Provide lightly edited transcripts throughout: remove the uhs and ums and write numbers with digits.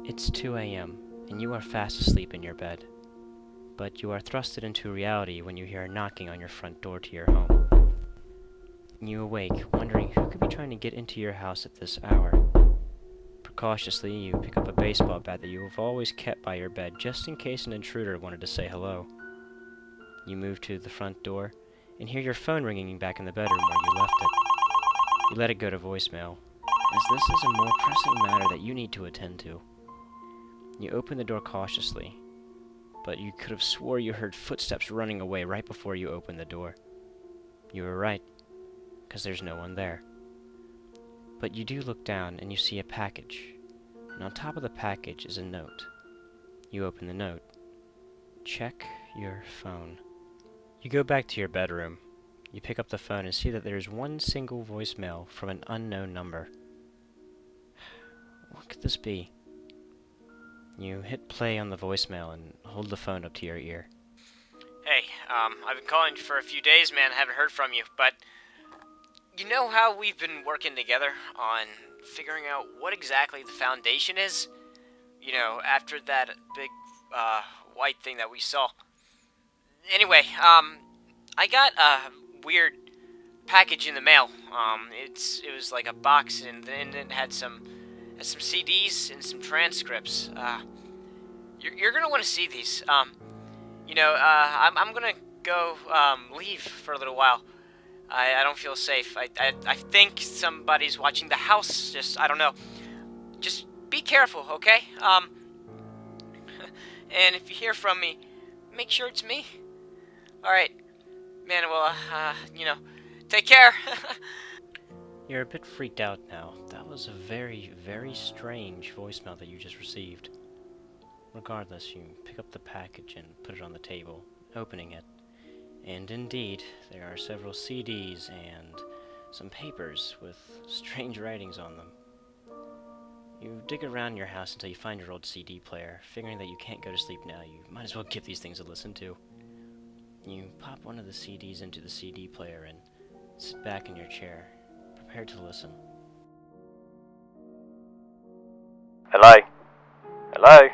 It's 2 a.m., and you are fast asleep in your bed. But you are thrusted into reality when you hear a knocking on your front door to your home. You awake, wondering who could be trying to get into your house at this hour. Precautiously, you pick up a baseball bat that you have always kept by your bed just in case an intruder wanted to say hello. You move to the front door and hear your phone ringing back in the bedroom where you left it. You let it go to voicemail, as this is a more pressing matter that you need to attend to. You open the door cautiously, but you could have swore you heard footsteps running away right before you opened the door. You were right, because there's no one there. But you do look down and you see a package, and on top of the package is a note. You open the note. Check your phone. You go back to your bedroom. You pick up the phone and see that there is one single voicemail from an unknown number. What could this be? You hit play on the voicemail and hold the phone up to your ear. Hey, I've been calling for a few days, man. I haven't heard from you, but you know how we've been working together on figuring out what exactly the Foundation is? You know, after that big, white thing that we saw. Anyway, I got a weird package in the mail. It was like a box, and then it had some CDs and some transcripts. You're gonna want to see these. I'm gonna go leave for a little while. I don't feel safe. I think somebody's watching the house. I don't know. Just be careful, okay? And if you hear from me, make sure it's me. All right, man. Well, take care. You're a bit freaked out now. That was a very, very strange voicemail that you just received. Regardless, you pick up the package and put it on the table, opening it. And indeed, there are several CDs and some papers with strange writings on them. You dig around your house until you find your old CD player, figuring that you can't go to sleep now. You might as well give these things a listen to. You pop one of the CDs into the CD player and sit back in your chair, prepared to listen. Hello? Hello?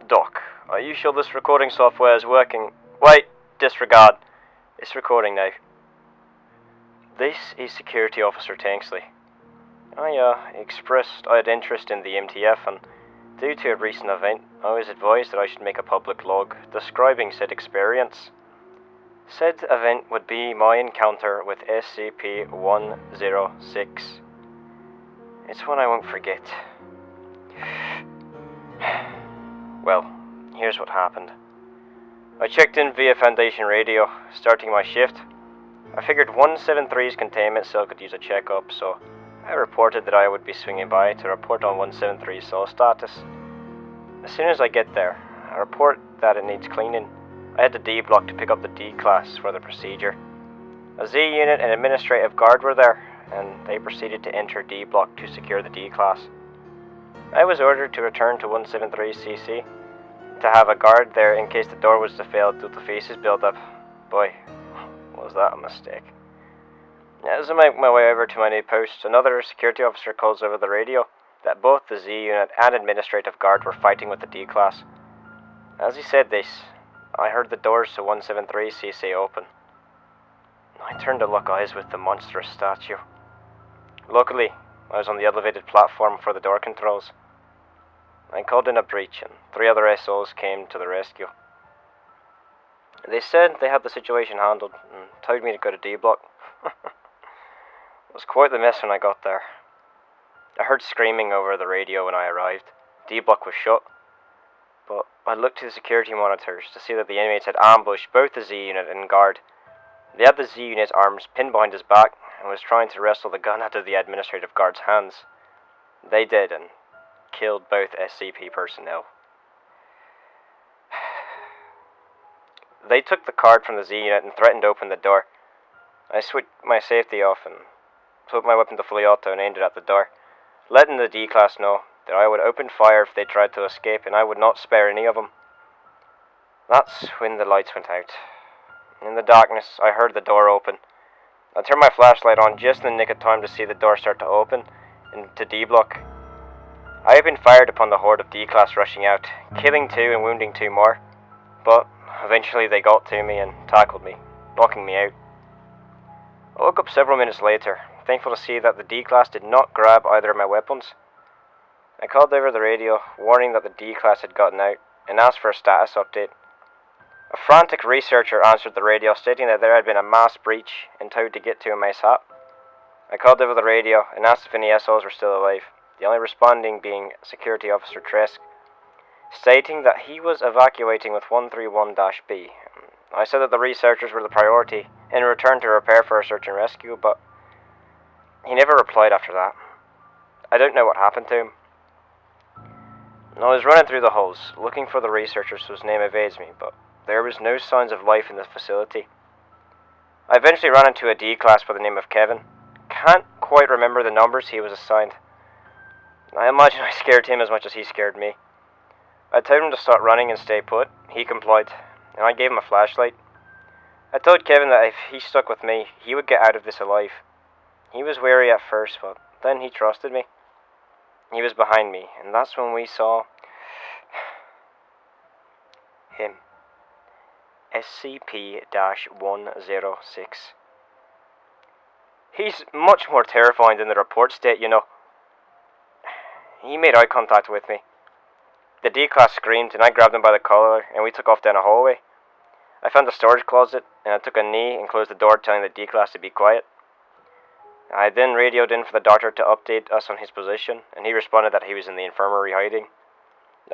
Doc, are you sure this recording software is working? Wait, disregard. It's recording now. This is Security Officer Tanksley. I expressed I had interest in the MTF, and due to a recent event, I was advised that I should make a public log describing said experience. Said event would be my encounter with SCP-106. It's one I won't forget. Well, here's what happened. I checked in via Foundation radio, starting my shift. I figured 173's containment cell could use a checkup, so I reported that I would be swinging by to report on 173's cell status. As soon as I get there, I report that it needs cleaning. I had the D block to pick up the D class for the procedure. A Z unit and administrative guard were there, and they proceeded to enter D block to secure the D class. I was ordered to return to 173CC to have a guard there in case the door was to fail due to faces build-up. Boy, was that a mistake. As I make my way over to my new post, another security officer calls over the radio that both the Z unit and administrative guard were fighting with the D class. As he said this, I heard the doors to 173CC open. I turned to lock eyes with the monstrous statue. Luckily, I was on the elevated platform for the door controls. I called in a breach, and 3 other SOs came to the rescue. They said they had the situation handled and told me to go to D block. It was quite the mess when I got there. I heard screaming over the radio when I arrived. D block was shut. But I looked to the security monitors to see that the inmates had ambushed both the Z unit and guard. They had the Z unit's arms pinned behind his back and was trying to wrestle the gun out of the administrative guard's hands. They did, and killed both SCP personnel. They took the card from the Z unit and threatened to open the door. I switched my safety off and put my weapon to fully auto and aimed it at the door, letting the D class know that I would open fire if they tried to escape, and I would not spare any of them. That's when the lights went out. In the darkness, I heard the door open, I turned my flashlight on just in the nick of time to see the door start to open into D-block. I opened fire upon the horde of D-class rushing out, killing 2 and wounding 2 more, but eventually they got to me and tackled me, knocking me out. I woke up several minutes later, thankful to see that the D-class did not grab either of my weapons. I called over the radio, warning that the D-class had gotten out, and asked for a status update. A frantic researcher answered the radio, stating that there had been a mass breach and told to get to a mishap. I called over the radio and asked if any SOs were still alive, the only responding being Security Officer Tresk, stating that he was evacuating with 131-B. I said that the researchers were the priority and returned to repair for a search and rescue, but he never replied after that. I don't know what happened to him. I was running through the halls, looking for the researchers whose name evades me, but there was no signs of life in the facility. I eventually ran into a D-class by the name of Kevin. Can't quite remember the numbers he was assigned. I imagine I scared him as much as he scared me. I told him to stop running and stay put. He complied, and I gave him a flashlight. I told Kevin that if he stuck with me, he would get out of this alive. He was wary at first, but then he trusted me. He was behind me, and that's when we saw him. SCP-106. He's much more terrifying than the report state, you know. He made eye contact with me. The D-class screamed, and I grabbed him by the collar, and we took off down a hallway. I found a storage closet, and I took a knee and closed the door, telling the D-class to be quiet. I then radioed in for the doctor to update us on his position, and he responded that he was in the infirmary hiding.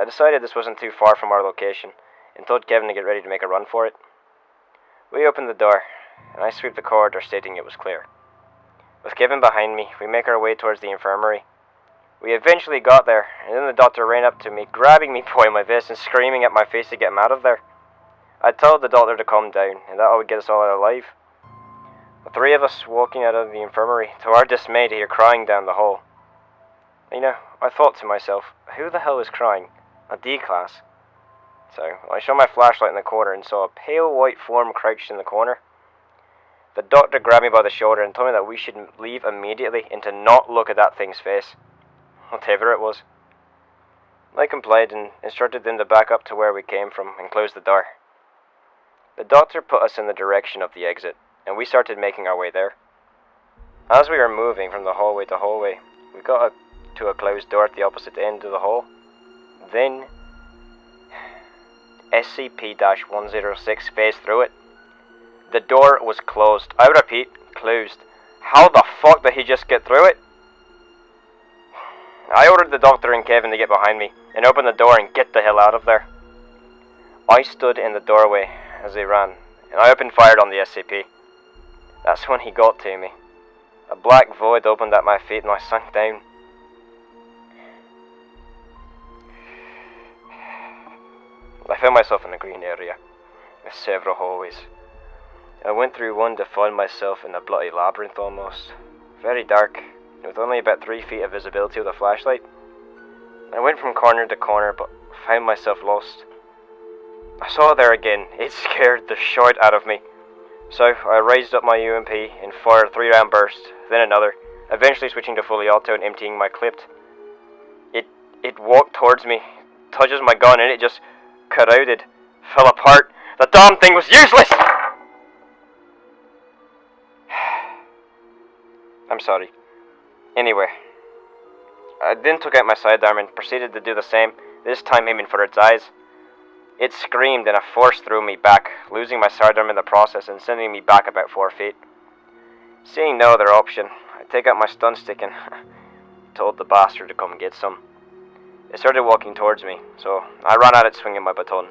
I decided this wasn't too far from our location, and told Kevin to get ready to make a run for it. We opened the door, and I swept the corridor, stating it was clear. With Kevin behind me, we make our way towards the infirmary. We eventually got there, and then the doctor ran up to me, grabbing me by my vest and screaming at my face to get him out of there. I told the doctor to calm down, and that would get us all out alive. The 3 of us walking out of the infirmary, to our dismay to hear crying down the hall. You know, I thought to myself, who the hell is crying? A D-class. So, I shone my flashlight in the corner and saw a pale white form crouched in the corner. The doctor grabbed me by the shoulder and told me that we should leave immediately and to not look at that thing's face. Whatever it was. I complied and instructed them to back up to where we came from and close the door. The doctor put us in the direction of the exit, and we started making our way there. As we were moving from the hallway to hallway, we got to a closed door at the opposite end of the hall. Then, SCP-106 phased through it. The door was closed. I repeat, closed. How the fuck did he just get through it? I ordered the doctor and Kevin to get behind me and open the door and get the hell out of there. I stood in the doorway as they ran, and I opened fire on the SCP. That's when he got to me. A black void opened at my feet and I sank down. I found myself in a green area, with several hallways. I went through one to find myself in a bloody labyrinth almost. Very dark, with only about 3 feet of visibility with a flashlight. I went from corner to corner, but found myself lost. I saw it there again. It scared the shit out of me. So I raised up my UMP and fired a 3-round burst, then another, eventually switching to fully auto and emptying my clip. It walked towards me, touches my gun, and it just corroded, fell apart. The damn thing was useless! I'm sorry. Anyway, I then took out my sidearm and proceeded to do the same, this time aiming for its eyes. It screamed and a force threw me back, losing my sidearm in the process and sending me back about 4 feet. Seeing no other option, I take out my stun stick and told the bastard to come get some. It started walking towards me, so I ran at it swinging my baton.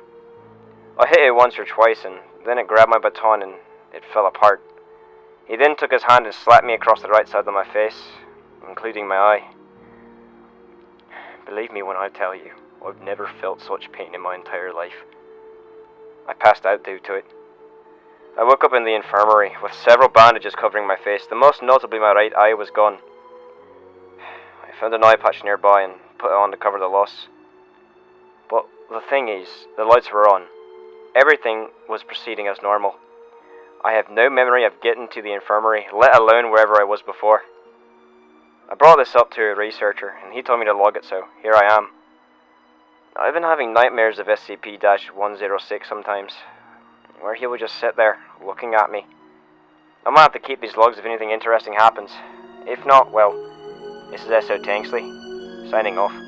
I hit it once or twice and then it grabbed my baton and it fell apart. He then took his hand and slapped me across the right side of my face, including my eye. Believe me when I tell you, I've never felt such pain in my entire life. I passed out due to it. I woke up in the infirmary with several bandages covering my face. The most notably my right eye was gone. I found an eye patch nearby and put it on to cover the loss. But the thing is, the lights were on. Everything was proceeding as normal. I have no memory of getting to the infirmary, let alone wherever I was before. I brought this up to a researcher, and he told me to log it, so here I am. I've been having nightmares of SCP-106 sometimes, where he will just sit there, looking at me. I might have to keep these logs if anything interesting happens. If not, well, this is SO Tanksley, signing off.